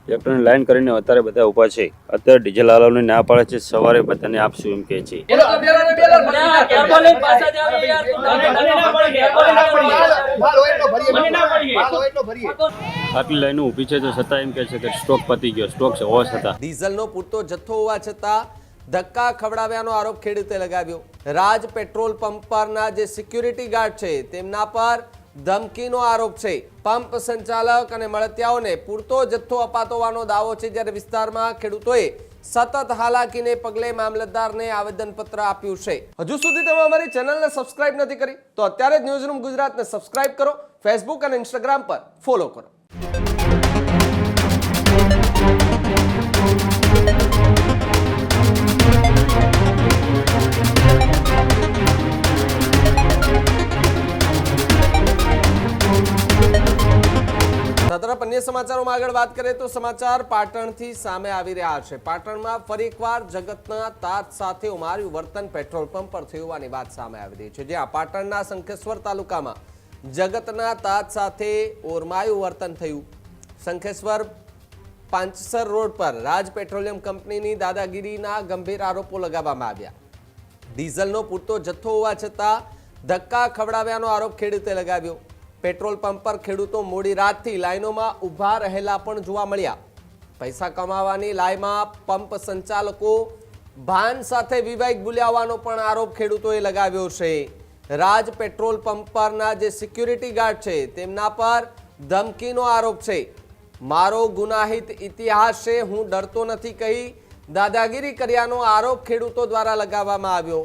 ટ્રેક્ટરની લાઈન કરીને અત્યારે બધા ઊભા છે. અત્યારે ડીઝલ આલવાની ના પાડે છે. સવારે બધાને આપશું એમ કહે છે. આટલી લાઈનો ઊભી છે તો છતાં એમ કહે છે કે સ્ટોક પતી ગયો, સ્ટોક છે હોવા છતાં. ડીઝલનો પૂરતો જથ્થો હોવા છતાં ધક્કા ખવડાવ્યાનો આરોપ ખેડૂતે લગાવ્યો. રાજ પેટ્રોલ પંપ પરના જે સિક્યુરિટી ગાર્ડ છે તેમના પર ધમકીનો આરોપ છે. પંપ સંચાલક અને મળતિયાઓને પૂરતો જથ્થો અપાતો હોવાનો દાવો છે, જ્યારે વિસ્તારમાં ખેડૂતોએ સતત હાલાકીને પગલે મામલતદારને આવેદનપત્ર આપ્યું છે. હજુ સુધી તમે અમારી ચેનલને સબસ્ક્રાઇબ નથી કરી તો અત્યારે જ ન્યૂઝરૂમ ગુજરાતને સબસ્ક્રાઇબ કરો, ફેસબુક અને ઇન્સ્ટાગ્રામ પર ફોલો કરો. તરફ અન્ય સમાચારોમાં આગળ વાત કરીએ તો સમાચાર પાટણથી સામે આવી રહ્યા છે. પાટણમાં ફરી એકવાર જગતના તાત સાથે ઉમાર્યું વર્તન પેટ્રોલ પંપ પર થયું હોવાની વાત સામે આવી રહી છે. જ્યાં પાટણના શંખેશ્વર તાલુકામાં જગતના તાત સાથે ઓરમાયું વર્તન થયું. શંખેશ્વર પાંચસર રોડ પર રાજ પેટ્રોલિયમ કંપનીની દાદાગીરીના ગંભીર આરોપો લગાવવામાં આવ્યા. ડીઝલનો પૂરતો જથ્થો હોવા છતાં ધક્કા ખવડાવ્યાનો આરોપ ખેડૂતે લગાવ્યો. પેટ્રોલ પંપ પર ખેડૂતો મોડી રાતથી લાઈનોમાં ઊભા રહેલા પણ જોવા મળ્યા. પૈસા કમાવાની લાઈનમાં પંપ સંચાલકો ભાન સાથે વિવેક ભૂલ્યા હોવાનો પણ આરોપ ખેડૂતોએ લગાવ્યો છે. રાજ પેટ્રોલ પંપ પરના જે સિક્યુરિટી ગાર્ડ છે તેમના પર ધમકીનો આરોપ છે. મારો ગુનાહિત ઇતિહાસ છે, હું ડરતો નથી કહી દાદાગીરી કર્યાનો આરોપ ખેડૂતો દ્વારા લગાવવામાં આવ્યો.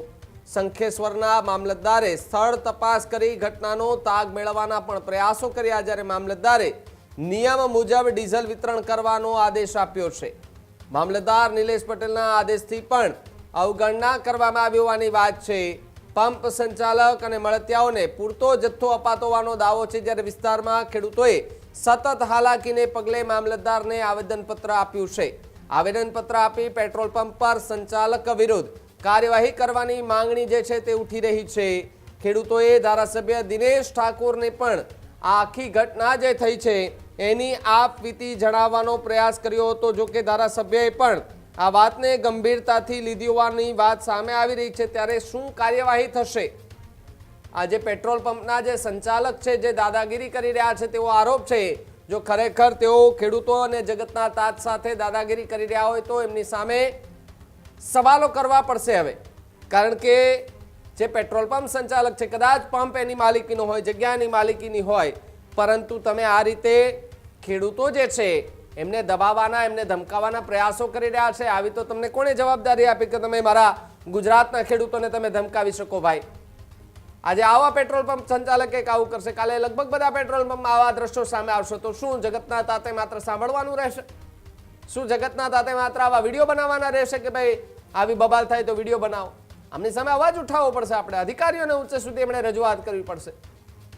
શંખેશ્વરના મામલતદારે સ્થળ તપાસ કરી ઘટનાનો તાગ મેળવવાના પણ પ્રયાસો કર્યા, જ્યારે મામલતદારે નિયમ મુજબ ડીઝલ વિતરણ કરવાનો આદેશ આપ્યો છે. મામલતદાર નિલેશ પટેલના આદેશથી પણ અવગણના કરવામાં આવી હોવાની વાત છે. પંપ સંચાલક અને મળતિયાઓને પૂરતો જથ્થો અપાતો હોવાનો દાવો છે, જ્યારે વિસ્તારમાં ખેડૂતોએ સતત હાલાકીને પગલે મામલતદારને આવેદનપત્ર આપ્યું છે. આવેદનપત્ર આપી પેટ્રોલ પંપ પર સંચાલક વિરુદ્ધ કાર્યવાહી કરવાની માંગણી જે છે તે ઉઠી રહી છે. ખેડૂતોએ ધારાસભ્ય દિનેશ ઠાકોરને પણ આખી ઘટના જે થઈ છે એની આપવીતી જણાવવાનો પ્રયાસ કર્યો હતો. જો કે ધારાસભ્યએ પણ આ વાતને ગંભીરતાથી લીધી હોવાની વાત સામે આવી રહી છે. ત્યારે શું કાર્યવાહી થશે? આજે પેટ્રોલ પંપના જે સંચાલક છે જે દાદાગીરી કરી રહ્યા છે તેવો આરોપ છે. જો ખરેખર તેઓ ખેડૂતો અને જગતના તાત સાથે દાદાગીરી કરી રહ્યા હોય તો એમની સામે સવાલો કરવા પડશે હવે. કારણ કે જે પેટ્રોલ પંપ સંચાલક છે, કદાચ પંપ એની માલિકીનો હોય, જગ્યાની માલિકીની હોય, પરંતુ તમે આ રીતે ખેડૂતો જે છે એમને દબાવવાના, એમને ધમકાવવાના પ્રયાસો કરી રહ્યા છે. આવી તો તમને કોણે જવાબદારી આપી કે તમે મારા ગુજરાતના ખેડૂતોને તમે ધમકાવી શકો? ભાઈ, આજે આવા પેટ્રોલ પંપ સંચાલક એક આવું કરશે, કાલે લગભગ બધા પેટ્રોલ પંપમાં આવા દ્રશ્યો સામે આવશે. તો શું જગતના તાતે માત્ર સાંભળવાનું રહેશે? શું જગતના તાતે માત્ર આવા વિડીયો બનાવવાના રહેશે કે ભાઈ આવી બબાલ થાય તો વિડીયો બનાવો? આમની સામે અવાજ ઉઠાવવો પડશે. આપણે અધિકારીઓને ઊંચે સુધી એમણે રજૂઆત કરવી પડશે.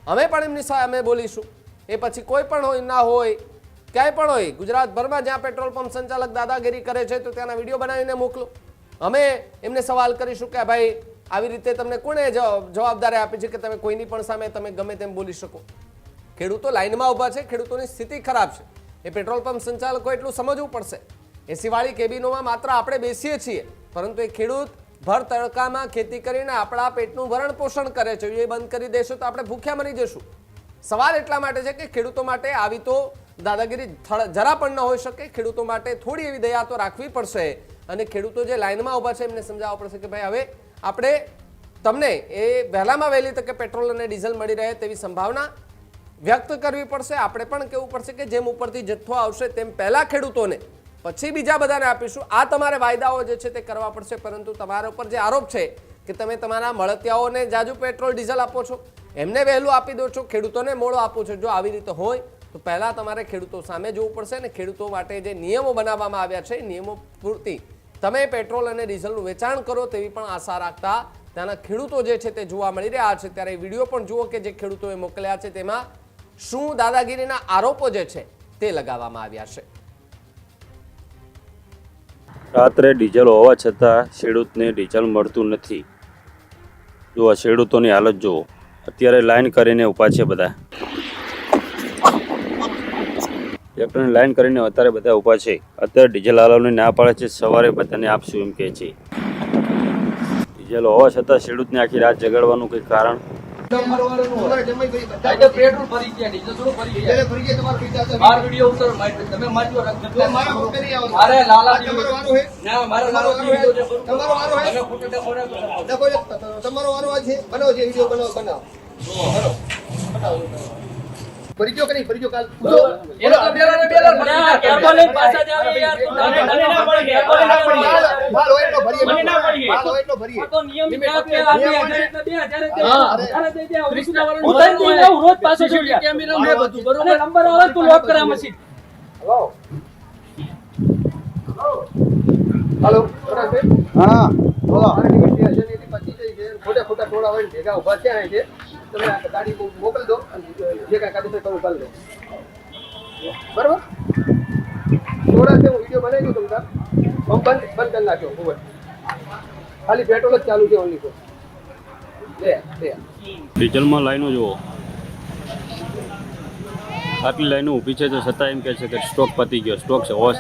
અમે પણ એમની સામે બોલીશું. એ પછી કોઈ પણ હોય, ના હોય, ક્યાંય પણ હોય, ગુજરાતભરમાં જ્યાં પેટ્રોલ પંપ સંચાલક દાદાગીરી કરે છે તો ત્યાંના વિડીયો બનાવીને મોકલો. અમે એમને સવાલ કરીશું કે ભાઈ આવી રીતે તમને કોણે જવાબદારી આપી છે કે તમે કોઈની પણ સામે તમે ગમે તેમ બોલી શકો? ખેડૂતો લાઈનમાં ઊભા છે, ખેડૂતોની સ્થિતિ ખરાબ છે. એ પેટ્રોલ પંપ સંચાલકો એટલું સમજવું પડશે. એસીવાળી કેબિનોમાં માત્ર આપણે બેસીએ છીએ, પરંતુ એ ખેડૂત ભર તડકામાં ખેતી કરીને આપણા પેટનું ભરણ પોષણ કરે છે. એ બંધ કરી દેશો તો આપણે ભૂખ્યા મરી જશું. સવાલ એટલા માટે છે કે ખેડૂતો માટે આવી તો દાદાગીરી જરા પણ ન હોઈ શકે. ખેડૂતો માટે થોડી એવી દયા તો રાખવી પડશે. અને ખેડૂતો જે લાઈનમાં ઊભા છે એમને સમજાવવા પડશે કે ભાઈ હવે આપણે તમને એ વહેલામાં વહેલી તકે પેટ્રોલ અને ડીઝલ મળી રહે તેવી સંભાવના વ્યક્ત કરવી પડશે. આપણે પણ કહેવું પડશે કે જેમ ઉપરથી જથ્થો આવશે તેમ પહેલા ખેડૂતોને, પછી બીજા બધાને આપીશું. આ તમારે વાયદાઓ જે છે તે કરવા પડશે. પરંતુ તમારા ઉપર જે આરોપ છે કે તમે તમારા મળતિયાઓને જાજુ પેટ્રોલ ડીઝલ આપો છો, એમને વહેલું આપી દો છો, ખેડૂતોને મોડો આપો છો, જો આવી રીતે હોય તો પહેલા તમારે ખેડૂતો સામે જોવું પડશે. અને ખેડૂતો માટે જે નિયમો બનાવવામાં આવ્યા છે એ નિયમો પૂરતી તમે પેટ્રોલ અને ડીઝલનું વેચાણ કરો તેવી પણ આશા રાખતા ત્યાંના ખેડૂતો જે છે તે જોવા મળી રહ્યા છે. ત્યારે વિડીયો પણ જુઓ કે જે ખેડૂતોએ મોકલ્યા છે તેમાં શું દાદાગીરીના આરોપો જે છે તે લગાવવામાં આવ્યા છે. રાત્રે ડીઝલ હોવા છતાં ખેડૂતને ડીઝલ મળતું નથી. જો આ ખેડૂતોની હાલત જુઓ. અત્યારે લાઈન કરીને ઊભા છે બધા. ટ્રેક્ટરની લાઈન કરીને અત્યારે બધા ઊભા છે. અત્યારે ડીઝલ હાલવાની ના પાડે છે. સવારે બધાને આપશું એમ કહે છે. ડીઝલ હોવા છતાં ખેડૂતને આખી રાત જગાડવાનું કંઈ કારણ? પેટ્રોલ ભરી ગયા ડીઝલ થોડું ભરી ગયા બાર વિડિયો ઉતર તમે મારજો મારે લાલા ના મારે લાલો વિડિયો છે તમારો વારો હે તમે ફોટો દેખો તમારો વારો છે બનાવો જે વિડિયો બનાવો ફરીજો કે નહીં ફરીજો કાલ એનો બેલર કેરફોલ પાછા જાવ યાર માલ હોય તો ભરીએ માલ હોય તો ભરીએ તો નિયમ કે 2000 અરે દે દે કૃષ્ણ વાળો રોજ પાછો છોડ્યા કેમેરા મે બધું બરોબર નંબર આવે તું લોક કરા મશીન હેલો હા બોલો આ ટિકિટ છે જેની પછી છે ખોટા ખોટા થોડા હોય ભેગા ઉભા થયા છે તમે ગાડી મોકલ દો જે કાંઈ કાઢી કરું કરી દો બરાબર થોડા છે હું વિડીયો બનાવી દઉં તમને બંધ કરી નાખ્યો ખબર ખાલી પેટ્રોલ જ ચાલુ છે ઓનલી ફોર લે ડીઝલમાં લાઈનો જુઓ. આટલી લાઈનો ઊભી છે તો છતાં એમ કહે છે કે સ્ટોક પતી ગયો. સ્ટોક છે હોવા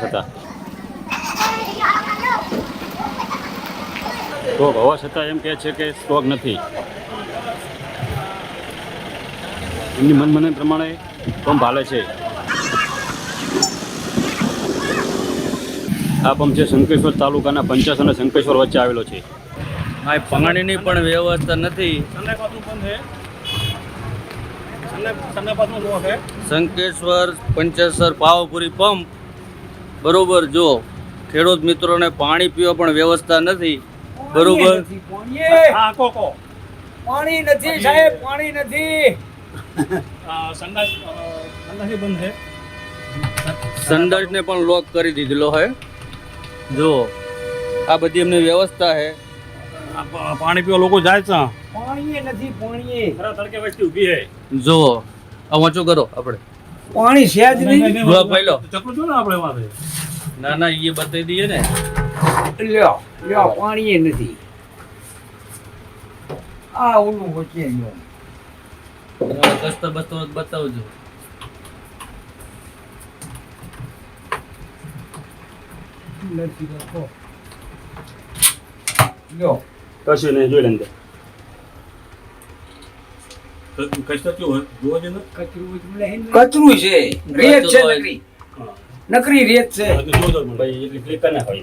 છતાં એમ કહે છે કે સ્ટોક નથી. એમની મનમાની પ્રમાણે પંપ હાલે છે. આ પંપ છે શંકેશ્વર તાલુકાના પંચાસ અને શંકેશ્વર વચ્ચે આવેલો છે. આ પાણીની પણ વ્યવસ્થા નથી. શંકેશ્વર પંચેસર પાવાપુરી પંપ બરોબર. જો ખેડૂત મિત્રોને પાણી પીવા પણ વ્યવસ્થા નથી બરોબર. પાણી નથી સાહેબ પાણી નથી સંડાસને પણ લોક કરી દીધેલો હે. જો આ બધી એમની વ્યવસ્થા હે. પાણી પીવા લોકો જાય છે. પાણી નથી પાણી તડકે વસ્તી ઊભી હે. જો આ વાંચો કરો આપણે પાણી છે જ નહીં જો પહેલો ચકલું જો ને આપણે એમાં ના ના એ બતાવી દઈએ ને. લ્યો લ્યો પાણી નથી આ ઓલું વચ્ચે લ્યો કસ્તર બસ્તર બતાવજો. નથી રાખો લ્યો કશું નહીં, જોઈ લે અંદર. કસ્તર કેવું હોય જોવા જઈને કચરું છે રેત છે નકરી નકરી રેત છે ભાઈ એટલી ક્લિક કરી નાખો.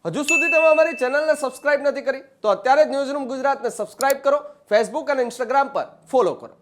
હજુ સુધી તમે અમારી ચેનલને સબસ્ક્રાઇબ નથી કરી તો અત્યારે જ ન્યૂઝરૂમ ગુજરાતને સબસ્ક્રાઇબ કરો. ફેસબુક અને ઇન્સ્ટાગ્રામ પર ફોલો કરો.